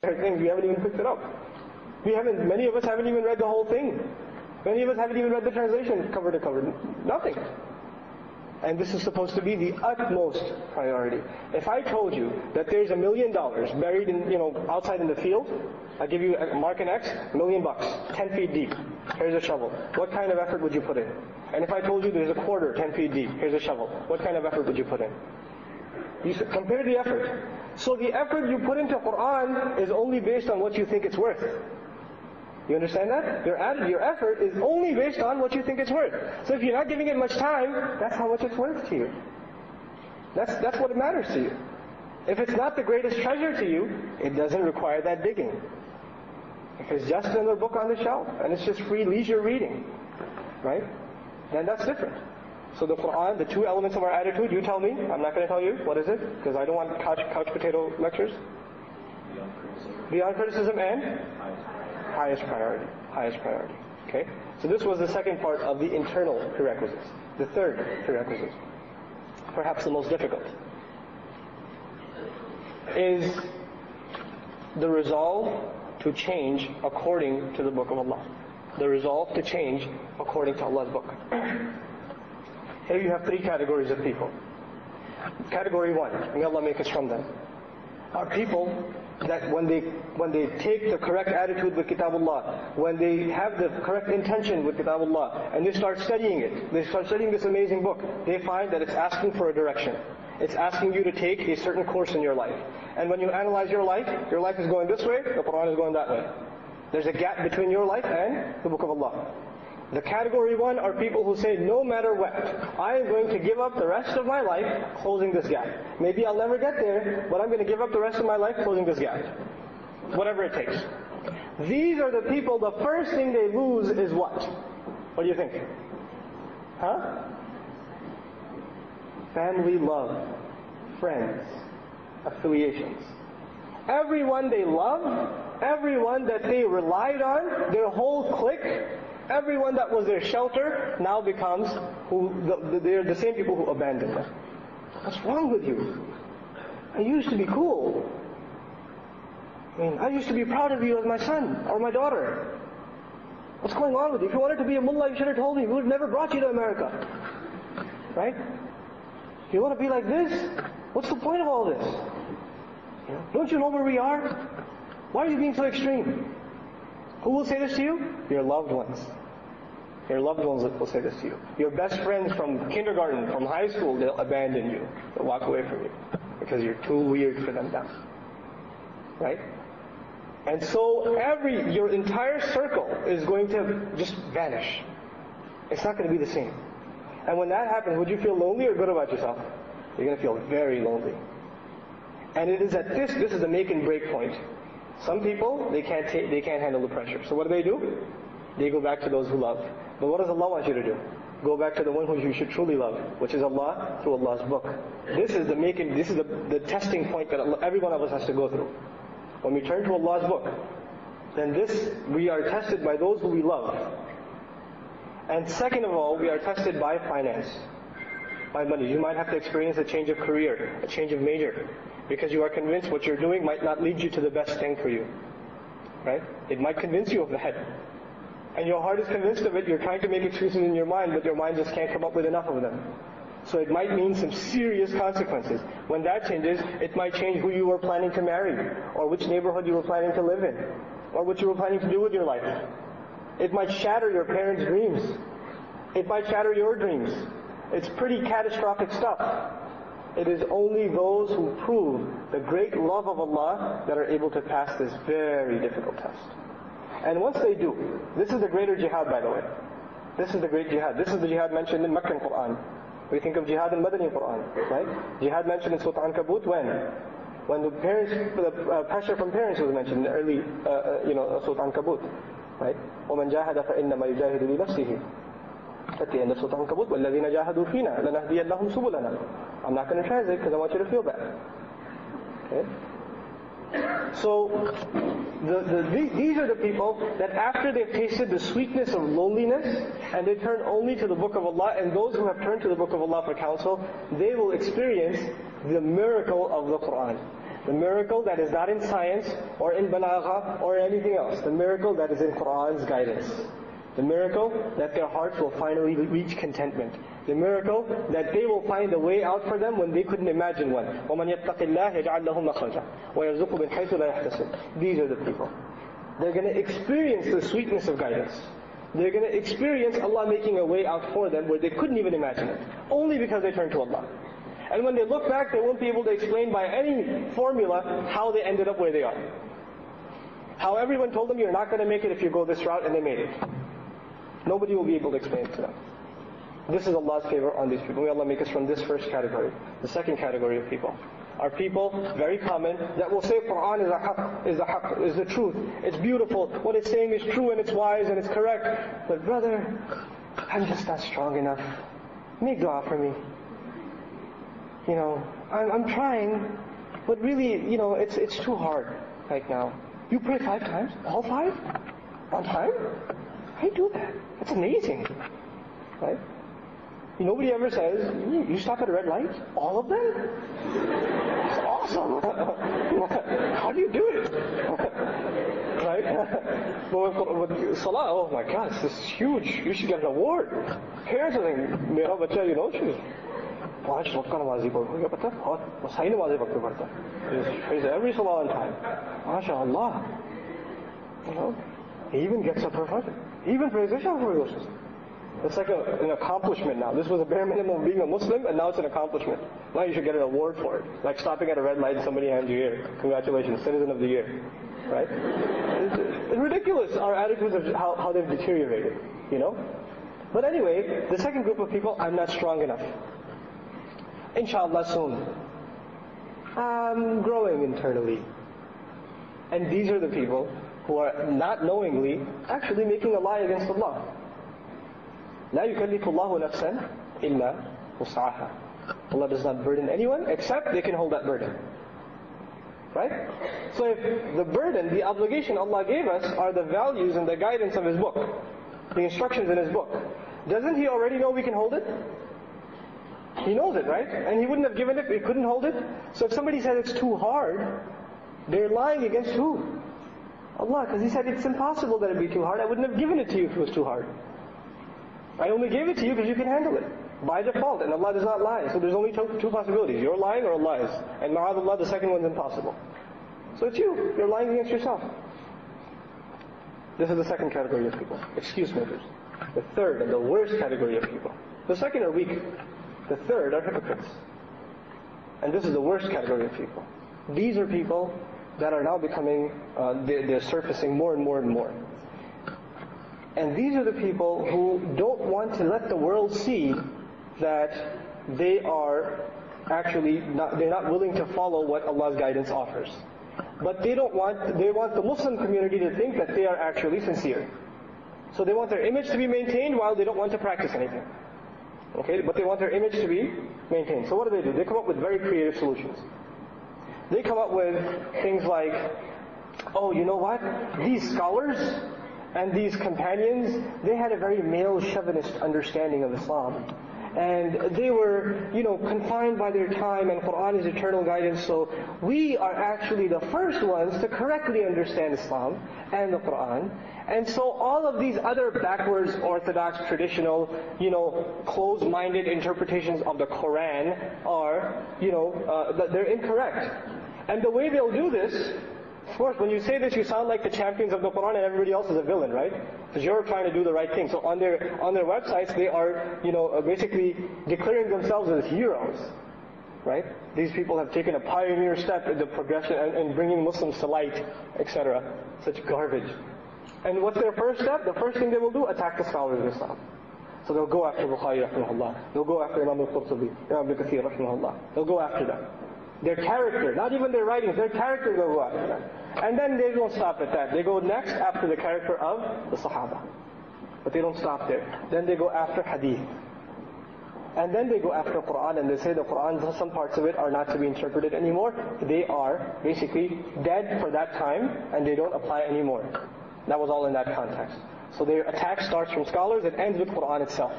things, we haven't even picked it up. Many of us haven't even read the whole thing. Many of us haven't even read the translation cover to cover. Nothing. And this is supposed to be the utmost priority. If I told you that there's $1 million buried in, outside in the field, I give you mark an X, $1 million, 10 feet deep. Here's a shovel. What kind of effort would you put in? And if I told you there's a quarter 10 feet deep, here's a shovel. What kind of effort would you put in? You compare the effort. So the effort you put into Quran is only based on what you think it's worth. You understand that? Your effort is only based on what you think it's worth. So if you're not giving it much time, that's how much it's worth to you. That's what matters to you. If it's not the greatest treasure to you, it doesn't require that digging. If it's just another book on the shelf, and it's just free leisure reading, right? Then that's different. So the Quran, the two elements of our attitude, you tell me. I'm not going to tell you. What is it? Because I don't want couch potato lectures. Beyond criticism and highest priority. Highest priority. Okay? So this was the second part of the internal prerequisites. The third prerequisite, perhaps the most difficult, is the resolve to change according to the Book of Allah. The resolve to change according to Allah's Book. Here you have three categories of people. Category one, may Allah make us from them, are people that when they take the correct attitude with Kitabullah, when they have the correct intention with Kitabullah, and they start studying it, they start studying this amazing book, they find that it's asking for a direction. It's asking you to take a certain course in your life. And when you analyze your life is going this way, the Quran is going that way. There's a gap between your life and the Book of Allah. The category one are people who say, no matter what, I am going to give up the rest of my life closing this gap. Maybe I'll never get there, but I'm going to give up the rest of my life closing this gap. Whatever it takes. These are the people, the first thing they lose is what? What do you think? Huh? Family love, friends, affiliations. Everyone they love, everyone that they relied on, their whole clique, everyone that was their shelter now becomes they're the same people who abandoned them. What's wrong with you? I used to be cool. I used to be proud of you as my son or my daughter. What's going on with you? If you wanted to be a mullah, you should have told me. We would have never brought you to America. Right? You want to be like this? What's the point of all this? Don't you know where we are? Why are you being so extreme? Who will say this to you? Your loved ones. Your loved ones will say this to you. Your best friends from kindergarten, from high school, they'll abandon you. They'll walk away from you. Because you're too weird for them now. Right? And so your entire circle is going to just vanish. It's not going to be the same. And when that happens, would you feel lonely or good about yourself? You're going to feel very lonely. And it is at this is the make and break point. Some people, they can't handle the pressure. So what do? They go back to those who love. But what does Allah want you to do? Go back to the one who you should truly love, which is Allah through Allah's book. This is the testing point that every one of us has to go through. When we turn to Allah's book, then we are tested by those who we love. And second of all, we are tested by finance, by money. You might have to experience a change of career, a change of major, because you are convinced what you're doing might not lead you to the best thing for you. Right? It might convince you of the head. And your heart is convinced of it, you're trying to make excuses in your mind, but your mind just can't come up with enough of them. So it might mean some serious consequences. When that changes, it might change who you were planning to marry, or which neighborhood you were planning to live in, or what you were planning to do with your life. It might shatter your parents' dreams. It might shatter your dreams. It's pretty catastrophic stuff. It is only those who prove the great love of Allah that are able to pass this very difficult test. And once they do, this is the greater jihad, by the way. This is the great jihad. This is the jihad mentioned in Meccan Quran. We think of jihad in Madani Quran, right? Jihad mentioned in Surah Ankabut when? When the pressure from parents was mentioned in the early, Surah Ankabut, right? وَمَنْ جَاهَدَ فَإِنَّمَا يُجَاهِدُ لِنَفْسِهِ. At the end of Surah Ankabut, وَالَّذِينَ جَاهَدُوا فِينَا لَنَهْدِيَنَّهُمْ سُبُلَنَا. I'm not going to translate because I want you to feel bad. Okay? So, these are the people that after they've tasted the sweetness of loneliness, and they turn only to the Book of Allah, and those who have turned to the Book of Allah for counsel, they will experience the miracle of the Quran. The miracle that is not in science or in balagha or anything else. The miracle that is in Qur'an's guidance. The miracle that their hearts will finally reach contentment. The miracle that they will find a way out for them when they couldn't imagine one. وَمَنْ يَتَّقِ اللَّهِ يَجْعَلْ لَهُ مَخْرَجًا وَيَرْزُقْهُ مِنْ حَيْثُ لَا يَحْتَسِبُ. These are the people. They're going to experience the sweetness of guidance. They're going to experience Allah making a way out for them where they couldn't even imagine it. Only because they turned to Allah. And when they look back, they won't be able to explain by any formula how they ended up where they are. How everyone told them, you're not going to make it if you go this route, and they made it. Nobody will be able to explain it to them. This is Allah's favor on these people. May Allah make us from this first category. The second category of people are people, very common, that will say Qur'an is the truth. It's beautiful. What it's saying is true and it's wise and it's correct. But brother, I'm just not strong enough. Make dua for me. I'm trying, but really, it's too hard right now. You pray 5 times? All 5? On time? How do you do that? That's amazing. Right? Nobody ever says, you stop at a red light? All of them? That's awesome. How do you do it? Right? But with Salah, oh my God, this is huge. You should get an award. Parents are saying, Mera bacha, she's 5 वक्त का नमाज़ी पढ़ो क्या पता बहुत सही नमाज़ें वक्त पे पढ़ता है every salah on time MashaAllah he even gets up for Fajr he even prays Isha before he goes to sleep. It's like an accomplishment now. This was a bare minimum of being a Muslim, and now it's an accomplishment. Now you should get an award for it. Like stopping at a red light and somebody hands you here, congratulations, Citizen of the Year. Right? It's ridiculous, our attitudes of how they've deteriorated, But anyway, the second group of people, I'm not strong enough. Inshallah soon. I'm growing internally. And these are the people who are not knowingly actually making a lie against Allah. لا يكلف الله نفسا إلا وسعها. Allah does not burden anyone except they can hold that burden. Right? So if the burden, the obligation Allah gave us are the values and the guidance of His book, the instructions in His book, doesn't He already know we can hold it? He knows it, right? And He wouldn't have given it if He couldn't hold it. So if somebody said it's too hard, they're lying against who? Allah, because He said it's impossible that it'd be too hard. I wouldn't have given it to you if it was too hard. I only gave it to you because you can handle it. By default, and Allah does not lie. So there's only two possibilities. You're lying or Allah is. And ma'adallah, the second one's impossible. So it's you. You're lying against yourself. This is the second category of people. Excuse makers. The third and the worst category of people. The second are weak. The third are hypocrites. And this is the worst category of people. These are people that are now becoming, they're surfacing more and more and more. And these are the people who don't want to let the world see that they are actually they're not willing to follow what Allah's guidance offers. But they want the Muslim community to think that they are actually sincere. So they want their image to be maintained while they don't want to practice anything. Okay, but they want their image to be maintained. So what do? They come up with very creative solutions. They come up with things like, oh, you know what? These scholars and these companions, they had a very male chauvinist understanding of Islam. And they were, confined by their time, and Qur'an is eternal guidance, so we are actually the first ones to correctly understand Islam and the Qur'an. And so all of these other backwards, orthodox, traditional, closed-minded interpretations of the Qur'an are, they're incorrect. And the way they'll do this, of course, when you say this, you sound like the champions of the Qur'an and everybody else is a villain, right? Because you're trying to do the right thing. So on their websites, they are, basically declaring themselves as heroes, right? These people have taken a pioneer step in the progression and bringing Muslims to light, etc. Such garbage. And what's their first step? The first thing they will do, attack the scholars of Islam. So they'll go after Bukhari, rahimahullah. They'll go after Imam al-Qurtubi, Imam Ibn Kathir, rahimahullah. They'll go after them. Their character, not even their writings, their character they'll go after them. And then they don't stop at that. They go next after the character of the Sahaba. But they don't stop there. Then they go after Hadith. And then they go after Qur'an, and they say the Qur'an, some parts of it are not to be interpreted anymore. They are basically dead for that time, and they don't apply anymore. That was all in that context. So their attack starts from scholars, it ends with Qur'an itself.